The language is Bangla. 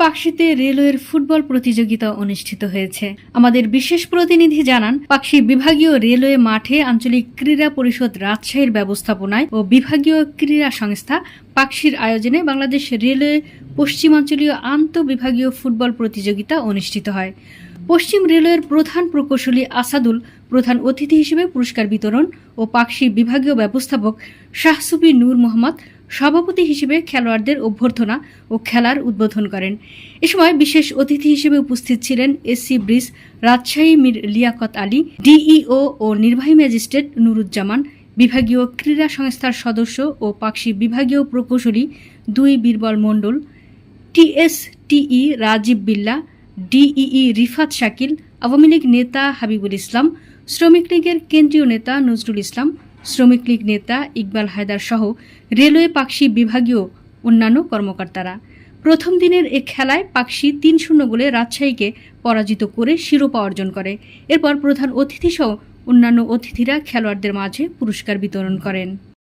পাকশীতে রেলওয়ের ফুটবল প্রতিযোগিতা অনুষ্ঠিত হয়েছে। আমাদের বিশেষ প্রতিনিধি জানান, পাকশী বিভাগীয় রেলওয়ে মাঠে আঞ্চলিক ক্রীড়া পরিষদ রাজশাহীর ব্যবস্থাপনায় ও বিভাগীয় ক্রীড়া সংস্থা পাকশীর আয়োজনে বাংলাদেশ রেলওয়ে পশ্চিমাঞ্চলীয় আন্তঃবিভাগীয় ফুটবল প্রতিযোগিতা অনুষ্ঠিত হয়। পশ্চিম রেলওয়ের প্রধান প্রকৌশলী আসাদুল প্রধান অতিথি হিসেবে পুরস্কার বিতরণ ও পাকশী বিভাগীয় ব্যবস্থাপক শাহসুফি নূর মোহাম্মদ সভাপতি হিসেবে খেলোয়াড়দের অভ্যর্থনা ও খেলার উদ্বোধন করেন। এ সময় বিশেষ অতিথি হিসেবে উপস্থিত ছিলেন SC bridge Rajshahi Mir Liaquat Ali, DEO ও নির্বাহী ম্যাজিস্ট্রেট নুরুজ্জামান, বিভাগীয় ক্রীড়া সংস্থার সদস্য ও পাকশী বিভাগীয় প্রকৌশলী 2 বীরবল মণ্ডল, টিএসটিই রাজীব বিল্লা, ডিইই রিফাত শাকিল, আওয়ামী লীগ নেতা হাবিবুল ইসলাম, শ্রমিক লীগের কেন্দ্রীয় নেতা নজরুল ইসলাম, শ্রমিক লীগ নেতা ইকবাল হায়দার সহ রেলওয়ে পাকশী বিভাগীয় অন্যান্য কর্মকর্তারা। প্রথম দিনের এ খেলায় পাকশী 3-0 গোলে রাজশাহীকে পরাজিত করে শিরোপা অর্জন করে। এরপর প্রধান অতিথি সহ অন্যান্য অতিথিরা খেলোয়াড়দের মাঝে পুরস্কার বিতরণ করেন।